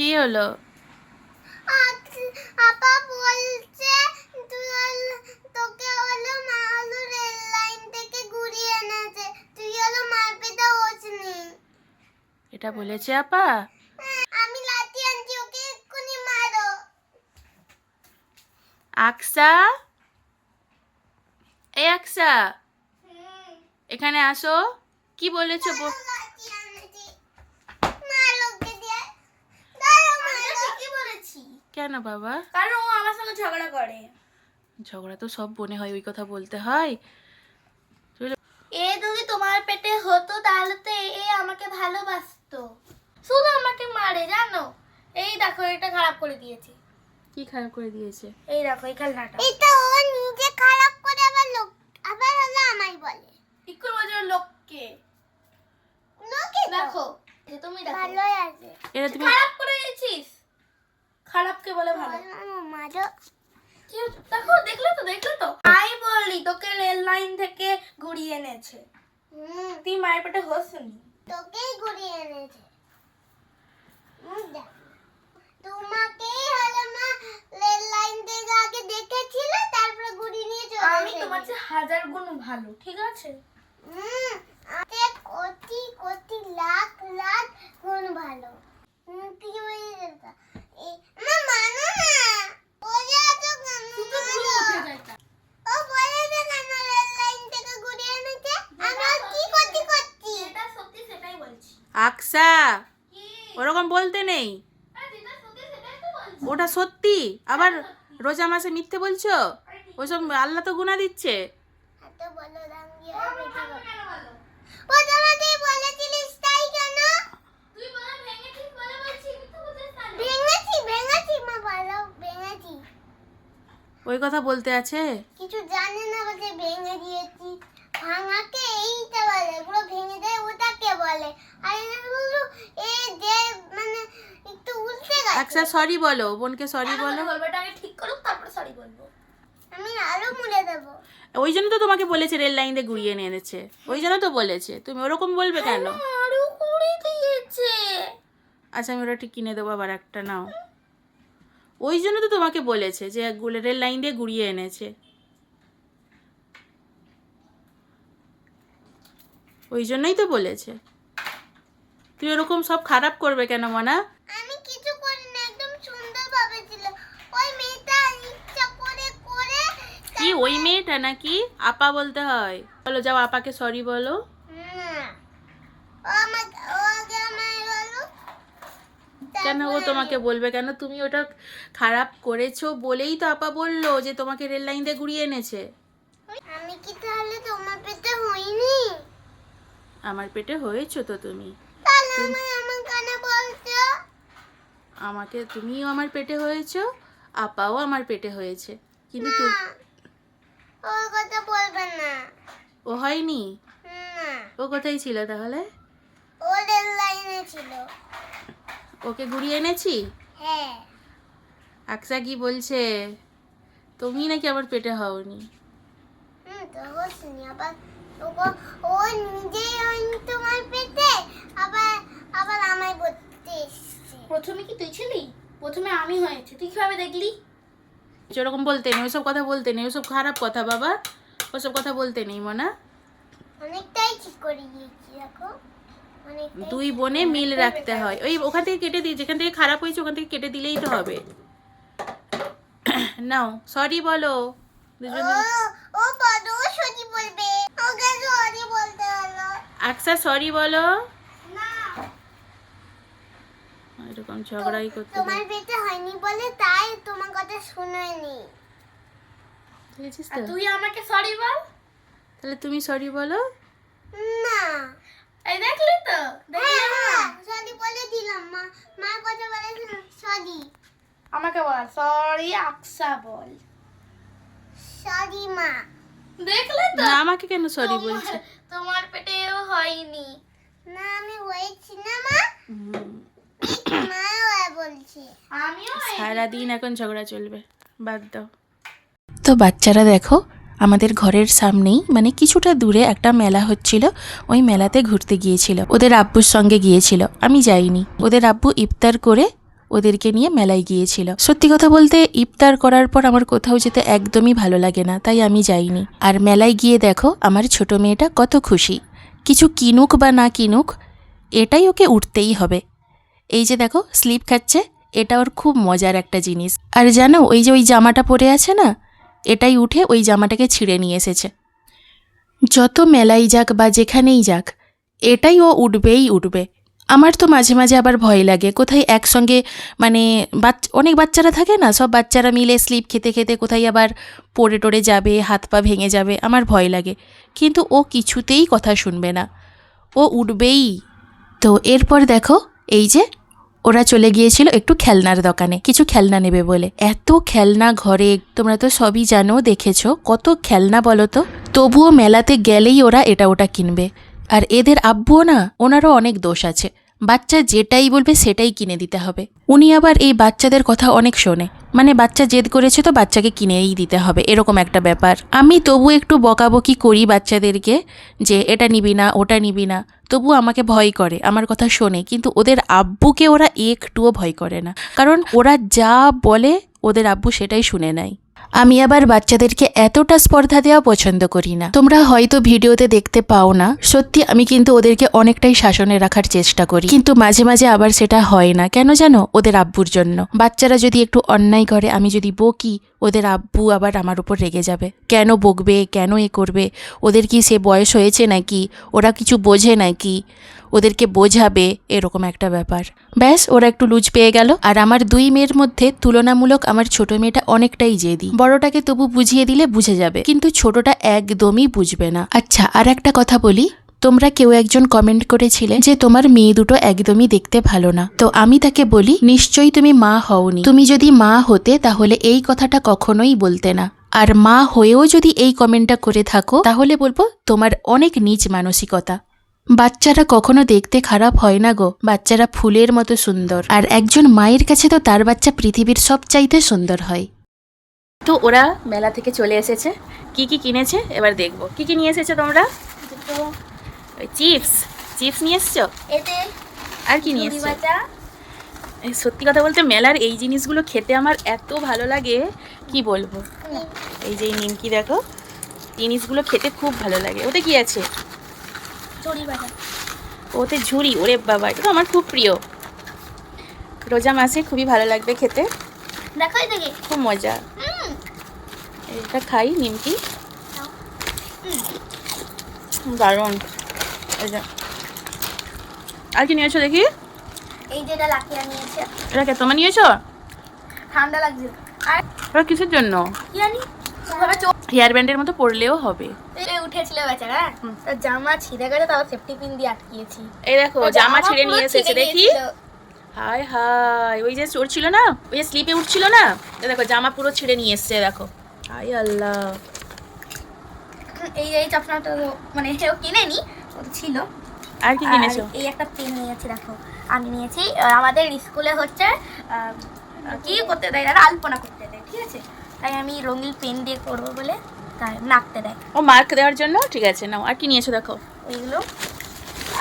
কি হলো? আপা বলছে তোকে হলো মা হলো রেল লাইন থেকে ঘুরিয়ে এনেছে, তুই হলো মার পেটে হোসনি। এটা বলেছে আপা? আমি লাঠি আনছি, ওকে এক্ষুনি মারো। আকসা, এই আকসা, এখানে আসো। কি বলেছো? লাঠি আনছি, মারো ওকে দিয়ে। দাঁড়াও, মারো। কি বলেছি? কেন বাবা? কারণ ও আমার সঙ্গে ঝগড়া করে। ঝগড়া তো সব বোনে হয়, ওই কথা বলতে হয়? এ যদি তোমার পেটে হতো তাহলে তো এ আমাকে ভালোবাসতো, শুধু আমাকে মারে জানো। এই দেখো, এটা খারাপ করে দিয়েছে। কি খারাপ করে দিয়েছে? এই দেখো এই খেলনাটা, এটা ও নিজে খারাপ করে আবার হলো আমায় বলে। ঠিক করে বলছো লোককে দেখো, যে তুমি দেখো ভালোই আছে। এটা তুমি খারাপ করে দিয়েছিস, খারাপকে বলে ভালো। মারো। দেখো, দেখলে তো আমি বলি তোকে রেল লাইন থেকে ঘুরিয়ে এনেছে। তুই মায়ের পেটে হোসনি, তোকেই ঘুরিয়ে এনেছে। তোমাকেই হলো মা রেল লাইন থেকে আগে দেখেছিল, তারপরে ঘুরিয়ে নিয়ে চলে এসেছে। আমি তোমার চেয়ে 1000 গুণ ভালো, ঠিক আছে? আরে কোটি কোটি লাখ লাখ গুণ ভালো। কি বলছিস? এই মা মানো না, ওরে এত কেন মারো? ও বলেছে কেন রেল লাইন থেকে ঘুরিয়ে এনেছে? আমি কি করছি? এটা সত্যি, সেটাই বলছি। আকসা, ওরকম বলতে নেই। যেটা সত্যি সেটাই তো বলছি। ওটা সত্যি, আবার রোজা মাসে মিথ্যে বলছো? ওইসব আল্লাহ তো গুনাহ দিচ্ছে। এত বলো রাঙ্গি আর বেশি বলো। ও তোমাকে বলেছিলিস তাই কেন? তুই বলে ভেঙেছিস বলে বলছিস, মিথ্যা বলছিস কেন? ভেঙেছি মা, বলো ভেঙেছি। ওই কথা বলতে আছে? কিছু জানে না বলে ভেঙে দিয়েছি। ভাঙাকে এইটা বলে, পুরো ভেঙে দেয় ওটাকে বলে। আর এটা শুধু এই যে মানে একটু উল্টে গেছে। আকসা সরি বলো, বোনকে সরি বলো। বলবোটা আগে ঠিক করুক, তারপরে সরি বলবো। আমি আরো মুড়ে দেবো। ওই জন্য তো তোমাকে বলেছে রেল লাইন দিয়ে ঘুরিয়ে নিয়ে এনেছে, ওই জন্য তো বলেছে। তুমি ওরকম বলবে কেন? আরো করে দিয়েছে। আচ্ছা, আমি ওটা ঠিক কিনে দেবো আবার একটা, নাও। ওই জন্য তো তোমাকে বলেছে যে রেল লাইন দিয়ে ঘুরিয়ে এনেছে, ওই জন্যই তো বলেছে। তুই ওরকম সব খারাপ করবে কেন মনা? আমি কিছু করি না, একদম সুন্দর ভাবে ছিল। ওই মেয়েটা ইচ্ছা করে করে। কি ওই মেয়েটা নাকি? আপা বলতে হয়। বলো, যাও আপাকে সরি বলো। ও আগে আমায় বলো। কেন ও তোমাকে বলবে কেন? তুমি ওটা খারাপ করেছো বলেই তো আপা বললো যে তোমাকে রেল লাইন দিয়ে ঘুরিয়ে এনেছে। আমি কি তাহলে তোমার পেটে হইনি? আমার পেটে হয়েছো তো তুমি। তাহলে আমার কানে বলছো? আমাকে তুমিও আমার পেটে হয়েছো, আপাও আমার পেটে হয়েছে, কিন্তু ওর কথা বলবে না। ও হয়নি। না, ও কোথায় ছিল তাহলে? ও রেল লাইনে ছিল। ওকে ঘুরিয়ে এনেছি। হ্যাঁ। আকসা কি বলছে? তুমি নাকি আমার পেটে হওনি। তো হোসনি, আবার ও নিজেই হয়নি তোমার পেটে, আবার আবার আমায় বলতে এসছে। প্রথমে কি তুই ছিলি? প্রথমে আমি হয়েছে, তুই কিভাবে দেখলি? সেরকম বলতে নেই, ওইসব কথা বলতে নেই, ওইসব খারাপ কথা বাবা, ওসব কথা বলতে নেই মনা। অনেকটাই ঠিক করে দিয়েছি দেখো। দুই বোনে মিল রাখতে হয়। ওই ওখান থেকে কেটে দিই, যেখান থেকে খারাপ হয়েছে ওখান থেকে কেটে দিলেই তো হবে। নাও সরি বলো দুজনে। ও বড় সরি বলবে, ওকে সরি বলতে হলো। আকসা সরি বলো। না, এরকম ঝগড়াই করতে তোমার পেটে হয়নি বলে তাই তোমার কথা শুনেনি। দেখেছিস আর তো? তুই আমাকে সরি বল। তাহলে তুমি সরি বলো। না, এই দেখলি তো? হ্যাঁ, সরি বলে দিলাম। মা কথা বলেছিল সরি। আমাকে বল সরি, আকসা বল সরি মা। দেখলে তো? না, আমাকে কেন সরি বলছে? তোমার পেটেও হয়নি। না, আমি হয়েছি না মা। মাও বলছে, আমিও সারাদিন এখন ঝগড়া চলবে, বাদ দাও। তো বাচ্চারা দেখো, আমাদের ঘরের সামনেই মানে কিছুটা দূরে একটা মেলা হচ্ছিল, ওই মেলাতে ঘুরতে গিয়েছিল। ওদের আব্বুর সঙ্গে গিয়েছিল, আমি যাইনি। ওদের আব্বু ইফতার করে ওদেরকে নিয়ে মেলায় গিয়েছিল। সত্যি কথা বলতে ইফতার করার পর আমার কোথাও যেতে একদমই ভালো লাগে না, তাই আমি যাইনি। আর মেলায় গিয়ে দেখো আমার ছোট মেয়েটা কত খুশি। কিছু কিনুক বা না কিনুক, এটাই ওকে উঠতেই হবে। এই যে দেখো স্লিপ খাচ্ছে, এটা ওর খুব মজার একটা জিনিস। আর জানো ওই যে ওই জামাটা পরে আছে না, এটাই উঠে ওই জামাটাকে ছিঁড়ে নিয়ে এসেছে। যত মেলাই যাক বা যেখানেই যাক, এটাই ও উঠবেই উঠবে। আমার তো মাঝে মাঝে আবার ভয় লাগে, কোথায় একসঙ্গে মানে অনেক বাচ্চারা থাকে না, সব বাচ্চারা মিলে স্লিপ খেতে খেতে কোথায় আবার পড়ে টড়ে যাবে, হাত পা ভেঙে যাবে, আমার ভয় লাগে। কিন্তু ও কিছুতেই কথা শুনবে না, ও উঠবেই। তো এরপর দেখো এই যে ওরা চলে গিয়েছিল একটু খেলনার দোকানে, কিছু খেলনা নেবে বলে। এত খেলনা ঘরে, তোমরা তো সবই জানো, দেখেছো কত খেলনা বলো তো। তবুও মেলাতে গেলেই ওরা এটা ওটা কিনবে। আর এদের আব্বুও না, ওনারও অনেক দোষ আছে, বাচ্চা যেটাই বলবে সেটাই কিনে দিতে হবে। উনি আবার এই বাচ্চাদের কথা অনেক শোনে, মানে বাচ্চা জেদ করেছে তো বাচ্চাকে কিনেই দিতে হবে, এরকম একটা ব্যাপার। আমি তবু একটু বকাবকি করি বাচ্চাদেরকে যে এটা নিবি না ওটা নিবি না, তবু আমাকে ভয় করে, আমার কথা শোনে। কিন্তু ওদের আব্বুকে ওরা একটুও ভয় করে না, কারণ ওরা যা বলে ওদের আব্বু সেটাই শুনে নেয়। আমি আবার বাচ্চাদেরকে এতটা স্পর্ধা দেওয়া পছন্দ করি না। তোমরা হয়তো ভিডিওতে দেখতে পাও না, সত্যি আমি কিন্তু ওদেরকে অনেকটাই শাসনে রাখার চেষ্টা করি, কিন্তু মাঝে মাঝে আবার সেটা হয় না। কেন জানো? ওদের আব্বুর জন্য। বাচ্চারা যদি একটু অন্যায় করে, আমি যদি বকি, ওদের আব্বু আবার আমার উপর রেগে যাবে। কেন বকবে, কেন এ করবে? ওদের কি সে বয়স হয়েছে নাকি? ওরা কিছু বোঝে নাকি? ওদেরকে বোঝাবে, এরকম একটা ব্যাপার। ব্যাস, ওরা একটু লুজ পেয়ে গেল। আর আমার দুই মেয়ের মধ্যে তুলনামূলক আমার ছোট মেয়েটা অনেকটাই জেদি। বড়টাকে তবু বুঝিয়ে দিলে বুঝে যাবে, কিন্তু ছোটটা একদমই বুঝবে না। আচ্ছা, আর একটা কথা বলি, তোমরা কেউ একজন কমেন্ট করেছিলে যে তোমার মেয়ে দুটো একদমই দেখতে ভালো না। তো আমি তাকে বলি, নিশ্চয়ই তুমি মা হওনি। তুমি যদি মা হতে তাহলে এই কথাটা কখনোই বলতে না। আর মা হয়েও যদি এই কমেন্টটা করে থাকো, তাহলে বলবো তোমার অনেক নীচ মানসিকতা। বাচ্চারা কখনো দেখতে খারাপ হয় না গো, বাচ্চারা ফুলের মতো সুন্দর। আর একজন মায়ের কাছে তো তার বাচ্চা পৃথিবীর সবচাইতে সুন্দর হয়। তো ওরা মেলা থেকে চলে এসেছে, কি কি কিনেছে এবার দেখবো। কি কি নিয়ে এসেছো তোমরা? চিপস চিপস নিয়ে এসছো? এতে আর কি নিয়ে এসছো? সত্যি কথা বলতে মেলার এই জিনিসগুলো খেতে আমার এত ভালো লাগে, কি বলবো। এই যে নিমকি দেখো, জিনিসগুলো খেতে খুব ভালো লাগে। ওতে কি আছে? ওতে ঝুড়ি, ওরে বাবা, এটা তো আমার খুব প্রিয়। রোজা মাসে খুবই ভালো লাগবে খেতে, দেখো এদিকে খুব মজা। এটা খাই নিমকি, দারুণ। আর কি নিয়েছো দেখি? এই যেটা লাকিয়া নিয়েছে। এটা কে তোমার নিয়েছো? ঠান্ডা লাগছে। আর ওটা কিসের জন্য? কি জানি, হেয়ার ব্যান্ডের মতো পরলেও হবে। এই উঠেছিল বেচারা, তার জামা ছিঁড়ে গেছে, তাও সেফটি পিন দিয়ে আটকিয়েছি। এই দেখো জামা ছিঁড়ে নিয়ে এসেছে, দেখি। হায় হায়, ওই যে চোর ছিল না, ওই যে স্লিপে উঠছিল না, দেখো জামা পুরো ছিঁড়ে নিয়ে এসছে, দেখো। হায় আল্লাহ। এই চশমাটা মানে এও কিনেনি, ও ছিল। আর কি কিনেছো? এই একটা পেন নিয়েছি, দেখো আমি নিয়েছি। আমাদের স্কুলে হচ্ছে কি করতে দেয়, দাদা আলপনা করতে দেয়, ঠিক আছে? তাই আমি রঙিন পেন দিয়ে করবো বলে তাই নাকতে দেয়, ও মার্ক দেওয়ার জন্য। ঠিক আছে, নাও। আর কি নিয়েছো দেখো? ওইগুলো।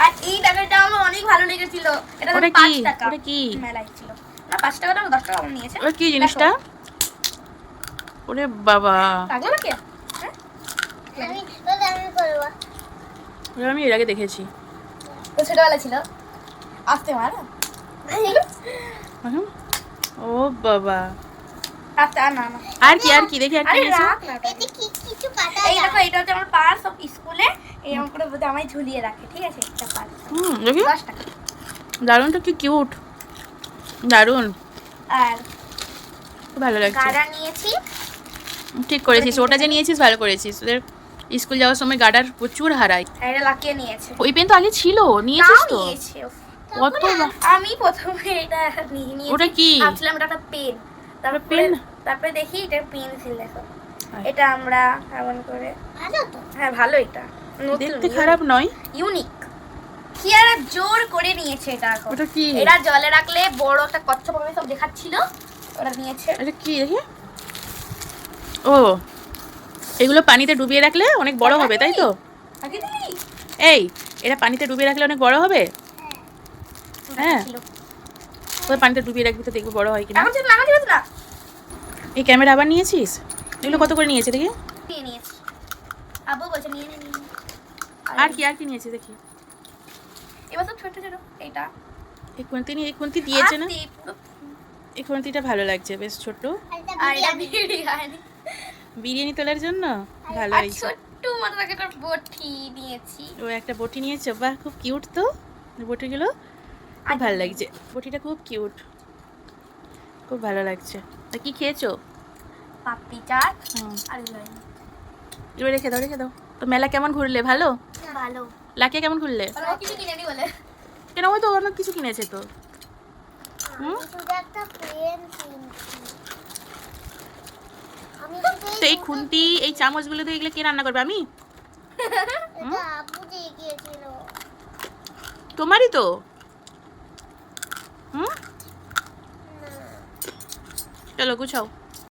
আর এই টাকাটা আমার অনেক ভালো লেগেছিল, এটা 5 টাকা। ওটা কি? মেলায় ছিল না, 5 টাকা না 10 টাকা আমার নিয়েছে। ওটা কি জিনিসটা? ওরে বাবা, লাগলো নাকি? আমি এর আগে দেখেছি। তো ছোটবেলা ছিল, আসতে মার। ও বাবা, আচ্ছা না না। আর কি আর কি দেখি, আর কি নিয়েছো? এতে কি কিছু কাটা এই দেখো, এটা হচ্ছে আমার পার্স অফ স্কুলে, এরকম করে জামাই ঝুলিয়ে রাখে, ঠিক আছে? এটা পার্স। দেখি। 10 টাকা। দারুণ তো, কি কিউট, দারুণ। আর খুব ভালো লাগছে। গাড়া নিয়েছি। ঠিক করেছিস, ওটা যে নিয়েছিস ভালো করেছিস। ওদের স্কুল যাওয়ার সময় গার্ডার প্রচুর হারায়। এটা লাকিয়ে নিয়েছে। ওই পেন তো আগে ছিল, নিয়েছিস তো? কত? আমি প্রথমে এটা নিয়ে ওটা কি? ভাবছিলাম এটা একটা পেন, তারপর পেন, তারপরে দেখি এটা পেন্সিল। দেখো এটা আমরা এমন করে, ভালো তো? হ্যাঁ ভালো, এটা দেখতে খারাপ নয়, ইউনিক। কি আর জোর করে নিয়েছে এটা। ওটা কি? এটা জলে রাখলে বড় একটা কচ্ছপ আমি সব দেখাচ্ছিল, ওটা নিয়েছে। এটা কি দেখি? ও, এগুলো পানিতে ডুবিয়ে রাখলে অনেক বড় হবে, তাই তো? এই, এটা পানিতে ডুবিয়ে রাখলে অনেক বড় হবে। হ্যাঁ, ওই পানিটা ডুবিয়ে রাখবি তো দেখবি বড় হয় কিনা। এখন না ছিল না এই ক্যামেরা আবার নিয়েছিস? এগুলো কত করে নিয়েছে দেখি? নিয়ে নিয়েছি আব্বু বলছে নিয়ে নে আর কি নিয়েছে দেখি? এবার সব ছোট ছোট এটা এই খুন্তি দিয়েছে না? পুরো এই খুন্তিটা ভালো লাগছে, বেশ ছোট। আর এটা বিরিয়ানি বিরিয়ানি তোলার জন্য ভালো আর হয়েছে। ছোট্ট মতো একটা বটি নিয়েছি। ও একটা বটি নিয়েছো, বাহ খুব কিউট তো বটিগুলো, খুব ভালো লাগছে। বটিটা খুব কিউট, খুব ভালো লাগছে। তা কি খেয়েছো? পাপড়ি চাট হুম, আর বিরিয়ানি। এবার রেখে দাও। তো মেলা কেমন ঘুরলে? ভালো? ভালো লাকিয়া কেমন ঘুরলে? ও কিছু কিনে দি বলে কেন, ওই তো অনেক কিছু কিনেছে তো। হুম, শুধু একটা পেন কিনছি আমি তো এই খুন্তি এই চামচগুলো দিয়ে এগুলো কে রান্না করবে? আমি? এটা আপু দিয়ে গিয়েছিল। তোমারই তো। হুম, না চলো গুছাও।